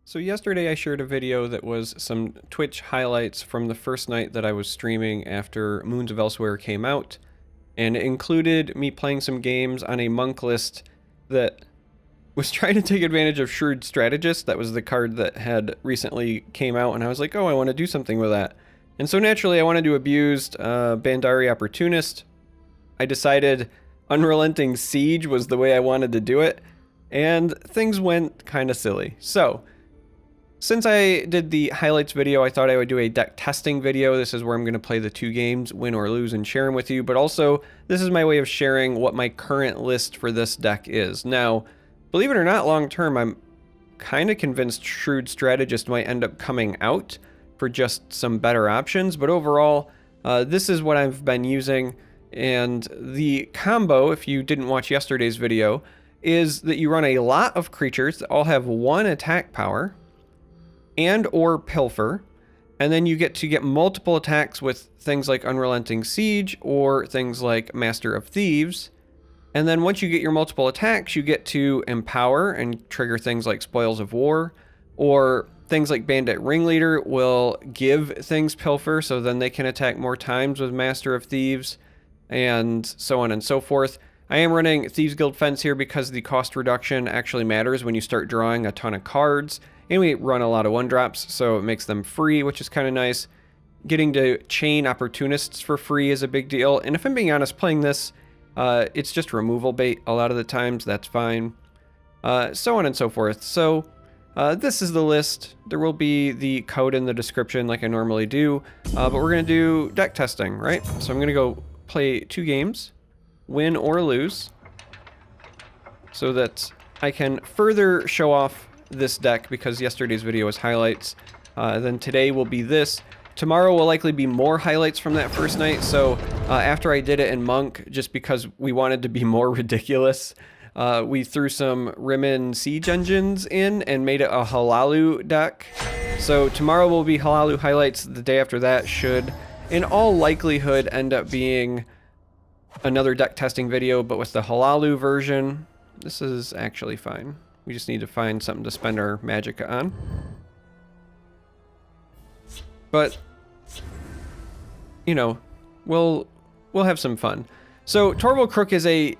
So yesterday I shared a video that was some Twitch highlights from the first night that I was streaming after Moons of Elsewhere came out, and it included me playing some games on a monk list that was trying to take advantage of Shrewd Strategist. That was the card that had recently came out, and I was like, oh, I want to do something with that. And so naturally I wanted to abuse Bandari Opportunist. I decided Unrelenting Siege was the way I wanted to do it, and things went kind of silly. So since I did the highlights video, I thought I would do a deck testing video. This is where I'm going to play the two games, win or lose, and share them with you. But also, this is my way of sharing what my current list for this deck is. Now, believe it or not, long term, I'm kind of convinced Shrewd Strategist might end up coming out for just some better options. But overall, this is what I've been using. And the combo, if you didn't watch yesterday's video, is that you run a lot of creatures that all have one attack power and or pilfer, and then you get to get multiple attacks with things like Unrelenting Siege or things like Master of Thieves. And then once you get your multiple attacks, you get to empower and trigger things like Spoils of War, or things like Bandit Ringleader will give things pilfer, so then they can attack more times with Master of Thieves, and so on and so forth. I am running Thieves Guild Fence here because the cost reduction actually matters when you start drawing a ton of cards. And we run a lot of 1-drops, so it makes them free, which is kind of nice. Getting to chain Opportunists for free is a big deal. And if I'm being honest, playing this, it's just removal bait a lot of the times. That's fine. So on and so forth. So this is the list. There will be the code in the description like I normally do. But we're going to do deck testing, right? So I'm going to go play 2 games, win or lose, so that I can further show off this deck, because yesterday's video was highlights. Then today will be this. Tomorrow will likely be more highlights from that first night. So after I did it in Monk, just because we wanted to be more ridiculous, we threw some Rimmon Siege Engines in and made it a Halalu deck. So tomorrow will be Halalu highlights. The day after that should, in all likelihood, end up being another deck testing video, but with the Halalu version. This is actually fine. We just need to find something to spend our magicka on. But, you know, we'll have some fun. So Torval Crook is a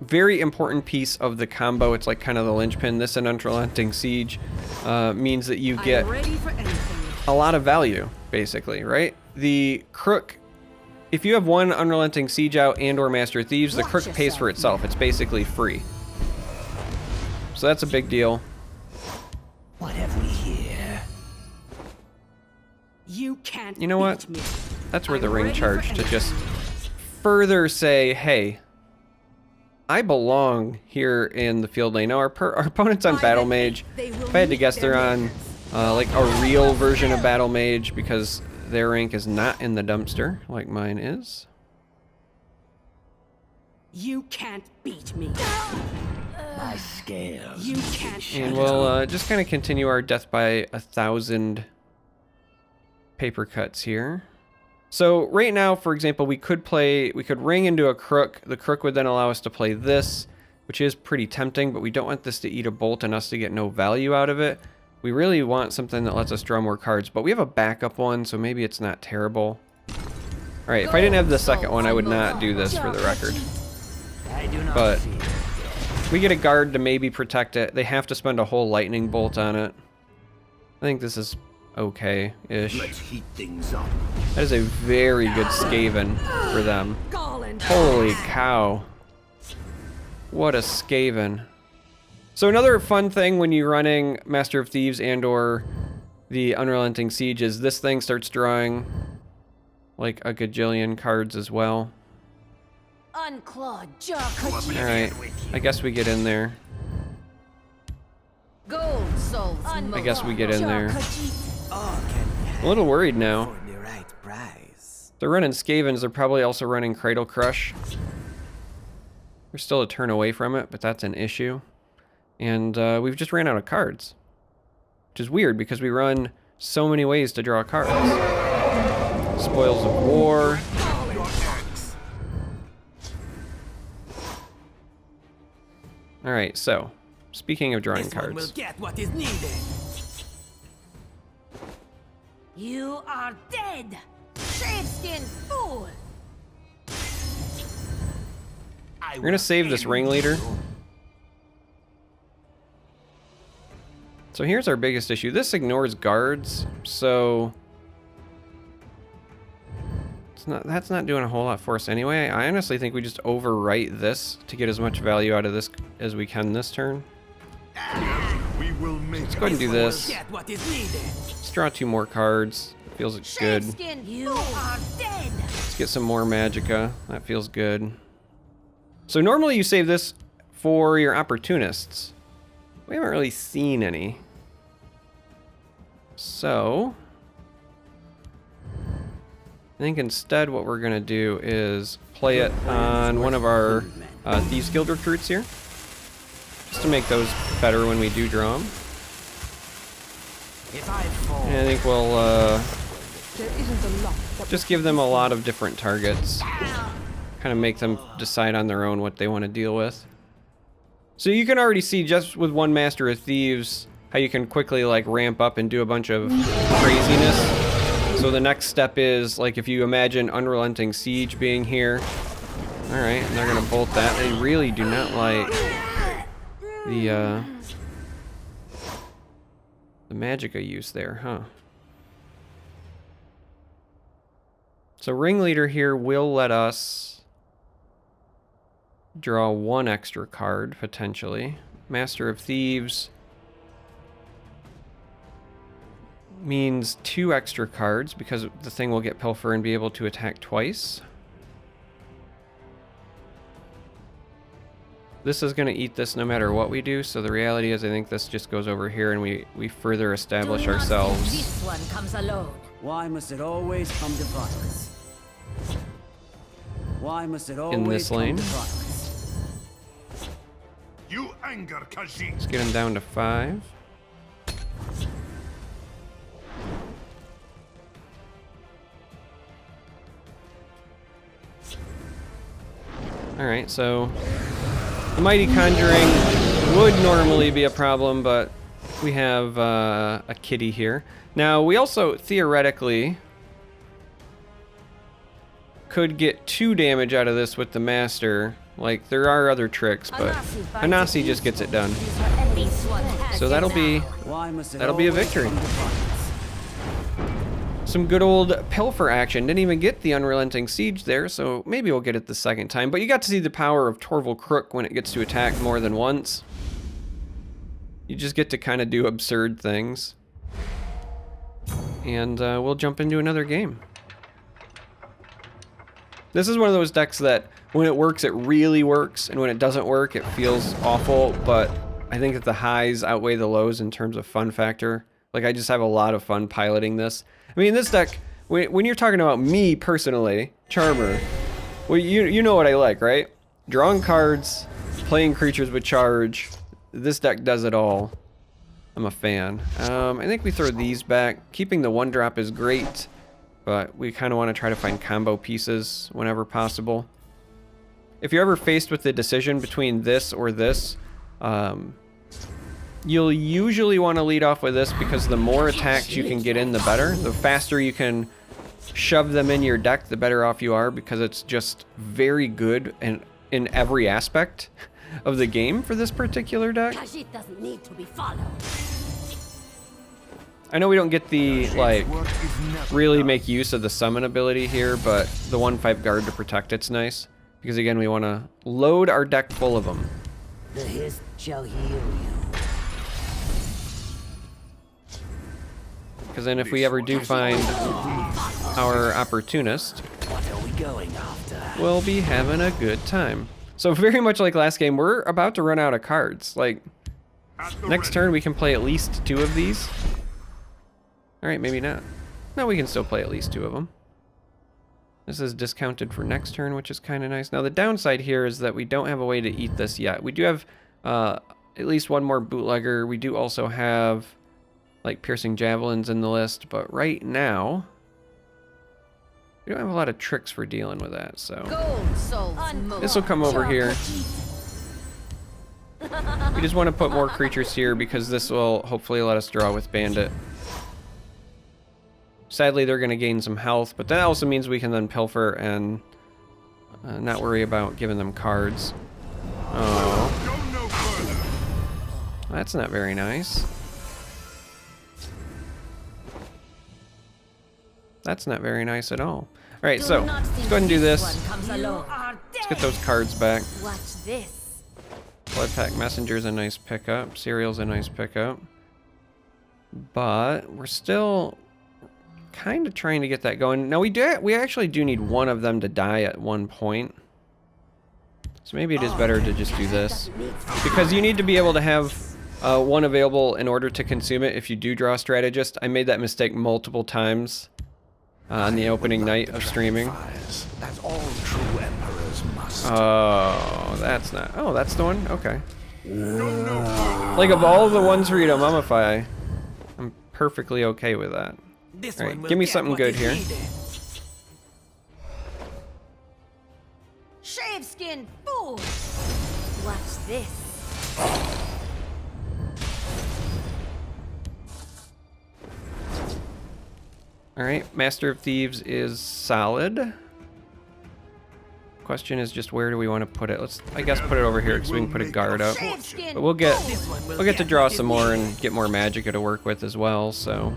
very important piece of the combo. It's like kind of the linchpin. This and Unrelenting Siege means that you get a lot of value, basically, right? The Crook, if you have one Unrelenting Siege out and or Master of Thieves, the Crook pays for itself. It's basically free. So that's a big deal. What have we here? You can't. You know what? That's where the ring charge to just further say, hey, I belong here in the field lane. Now our opponent's on Battle Mage. If I had to guess, they're on like a real version of Battle Mage, because their rank is not in the dumpster like mine is. You can't beat me. My scales. You can't. And we'll just kind of continue our death by 1,000 paper cuts here. So right now, for example, we could ring into a Crook. The Crook would then allow us to play this, which is pretty tempting, but we don't want this to eat a bolt and us to get no value out of it. We really want something that lets us draw more cards, but we have a backup one, so maybe it's not terrible. All right, if I didn't have the second one, I would not do this, for the record. But we get a guard to maybe protect it. They have to spend a whole lightning bolt on it. I think this is okay-ish. Let's heat things up. That is a very good Skaven for them. Holy cow. What a Skaven. So another fun thing when you're running Master of Thieves and or the Unrelenting Siege is this thing starts drawing like a gajillion cards as well. Alright, I guess we get in there. I guess we get in there. I'm a little worried now. They're running Skavens, they're probably also running Cradle Crush. We're still a turn away from it, but that's an issue. And we've just ran out of cards. Which is weird, because we run so many ways to draw cards. Spoils of War. Alright, so speaking of drawing cards, will get what is needed. You are dead! Shapeskin fool! We're gonna save this ringleader. So here's our biggest issue. This ignores guards, so that's not doing a whole lot for us anyway. I honestly think we just overwrite this to get as much value out of this as we can this turn. We will make Let's go ahead and do this. Get what is needed. Let's draw 2 more cards. Feels good. Shapeskin, you are dead! Let's get some more magicka. That feels good. So normally you save this for your opportunists. We haven't really seen any. So I think instead what we're gonna do is play it on one of our Thieves Guild recruits here, just to make those better when we do draw them. And I think we'll just give them a lot of different targets. Kind of make them decide on their own what they want to deal with. So you can already see just with one Master of Thieves how you can quickly like ramp up and do a bunch of craziness. So the next step is like if you imagine Unrelenting Siege being here. Alright, and they're gonna bolt that. They really do not like the magicka use there, huh? So Ringleader here will let us draw 1 extra card, potentially. Master of Thieves means 2 extra cards because the thing will get Pilfer and be able to attack twice. This is going to eat this no matter what we do, so the reality is I think this just goes over here and we further establish ourselves. This one comes alone. Why must it always come to violence? Why must it always In this lane. come to violence? You anger Khajiit. Let's get him down to 5. Alright, so the Mighty Conjuring would normally be a problem, but we have a kitty here. Now, we also theoretically could get 2 damage out of this with the Master. Like, there are other tricks, but Hanasi just gets it done. So that'll be Why must it a always victory. come to violence? Some good old Pilfer action. Didn't even get the Unrelenting Siege there, so maybe we'll get it the second time. But you got to see the power of Torval Crook when it gets to attack more than once. You just get to kind of do absurd things. And we'll jump into another game. This is one of those decks that when it works, it really works, and when it doesn't work, it feels awful, but I think that the highs outweigh the lows in terms of fun factor. Like, I just have a lot of fun piloting this. I mean, this deck, when you're talking about me personally, Charmer, well, you know what I like, right? Drawing cards, playing creatures with charge. This deck does it all. I'm a fan. I think we throw these back. Keeping the 1-drop is great, but we kind of want to try to find combo pieces whenever possible. If you're ever faced with the decision between this or this, you'll usually want to lead off with this because the more attacks you can get in, the better. The faster you can shove them in your deck, the better off you are, because it's just very good and in every aspect of the game for this particular deck. Khajiit doesn't need to be followed. I know we don't get the, like, really make use of the summon ability here, but the 1/5 guard to protect it's nice. Because again, we want to load our deck full of them. The hist shall heal you. Because then if we ever do find our opportunist, What are we going after? we'll be having a good time. So very much like last game, we're about to run out of cards. Like, next turn we can play at least 2 of these. Alright, maybe not. No, we can still play at least 2 of them. This is discounted for next turn, which is kind of nice. Now the downside here is that we don't have a way to eat this yet. We do have at least 1 more bootlegger. We do also have like piercing javelins in the list, but right now we don't have a lot of tricks for dealing with that. So this will come over here. We just want to put more creatures here because this will hopefully let us draw with Bandit. sadly, they're going to gain some health, but that also means we can then pilfer and not worry about giving them cards. Oh. Go no further. That's not very nice. That's not very nice at all. Alright, so let's go ahead and do this. Let's get those cards back. Watch this. Blood Pack Messenger's a nice pickup. Cereal's a nice pickup. But we're still kind of trying to get that going. Now we actually do need one of them to die at one point. So maybe it is better to just do this. Because you need to be able to have one available in order to consume it if you do draw a strategist. I made that mistake multiple times on the opening night of streaming. That all true emperors must. Oh, that's not... Oh, that's the one? Okay. Like, of all the ones for you to mummify, I'm perfectly okay with that. Alright, give me something good here. Shaveskin fool! Watch this. Alright, Master of Thieves is solid. Question is just where do we want to put it? Let's, I guess, put it over here because we can put a guard up. Shaveskin But we'll get to draw some more and get more magicka to work with as well, so...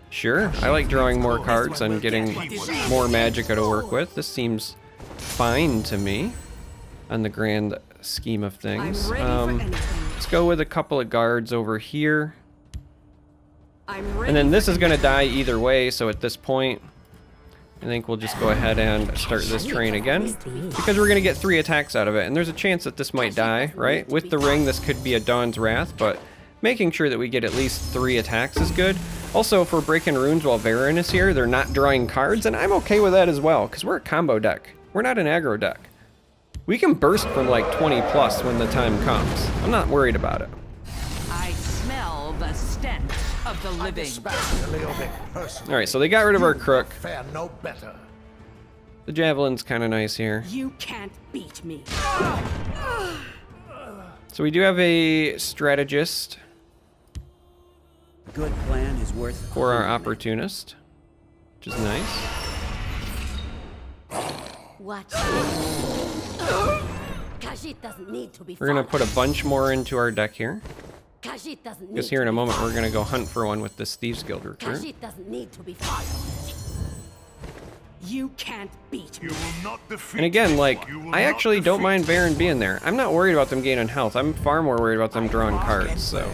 Sure, I like drawing more cards and getting more magicka to work with. This seems fine to me on the grand scheme of things. Let's go with a couple of guards over here. And then this is going to die either way, so at this point, I think we'll just go ahead and start this train again. Because we're going to get 3 attacks out of it, and there's a chance that this might die, right? With the ring, this could be a Dawn's Wrath, but making sure that we get at least 3 attacks is good. Also, if we're breaking runes while Varen is here, they're not drawing cards, and I'm okay with that as well, because we're a combo deck. We're not an aggro deck. We can burst for like 20 plus when the time comes. I'm not worried about it. I smell the stench of the living. Alright, so they got rid of our crook. Fare no better. The javelin's kind of nice here. You can't beat me. So we do have a strategist A good plan is worth for our opportunist, which is nice. Watch this. Khajiit doesn't need to be We're gonna followed. put a bunch more into our deck here. Khajiit doesn't need Because here in to a be moment followed. we're gonna go hunt for one with this Thieves Guild recruit. Khajiit doesn't need to be followed. You can't beat You me. will not defeat. And again, like, You will I not actually don't defeat. mind Varen being there. I'm not worried about them gaining health. I'm far more worried about them drawing cards, so...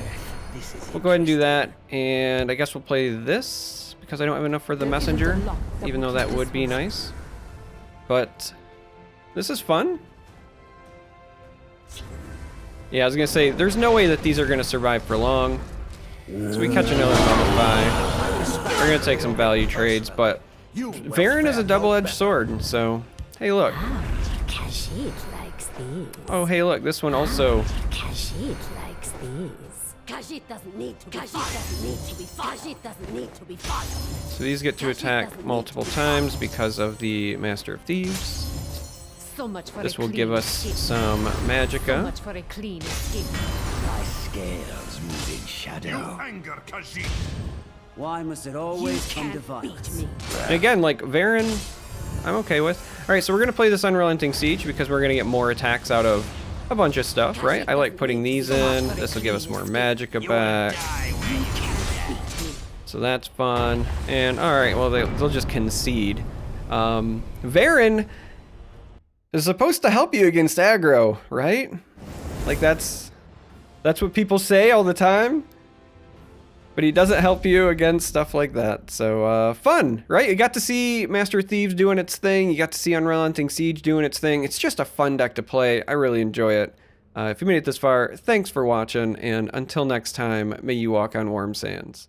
We'll go ahead and do that, and I guess we'll play this, because I don't have enough for the messenger, even though that would be nice. But, this is fun. Yeah, I was gonna say, there's no way that these are gonna survive for long. So we catch another Mummify. We're gonna take some value trades, but Varen is a double-edged sword, so... Hey, look. Khajiit likes these. Oh, hey, look, this one also... Khajiit likes these. Khajiit doesn't need to be followed. Khajiit doesn't need to be followed. So these get to attack multiple times because of the Master of Thieves. So much for This a will clean give us skin. some So magicka. much for a clean skin. My scales move in You shadow. anger Khajiit. Why must it You always come to can't beat violence? me. And again, like, Varen, I'm okay with. Alright, so we're going to play this Unrelenting Siege because we're going to get more attacks out of a bunch of stuff, right? I like putting these in. This will give us more magicka back. So that's fun. And, alright, well, they'll just concede. Varen is supposed to help you against aggro, right? Like, that's what people say all the time. But he doesn't help you against stuff like that. So, fun, right? You got to see Master Thieves doing its thing. You got to see Unrelenting Siege doing its thing. It's just a fun deck to play. I really enjoy it. If you made it this far, thanks for watching. And until next time, may you walk on warm sands.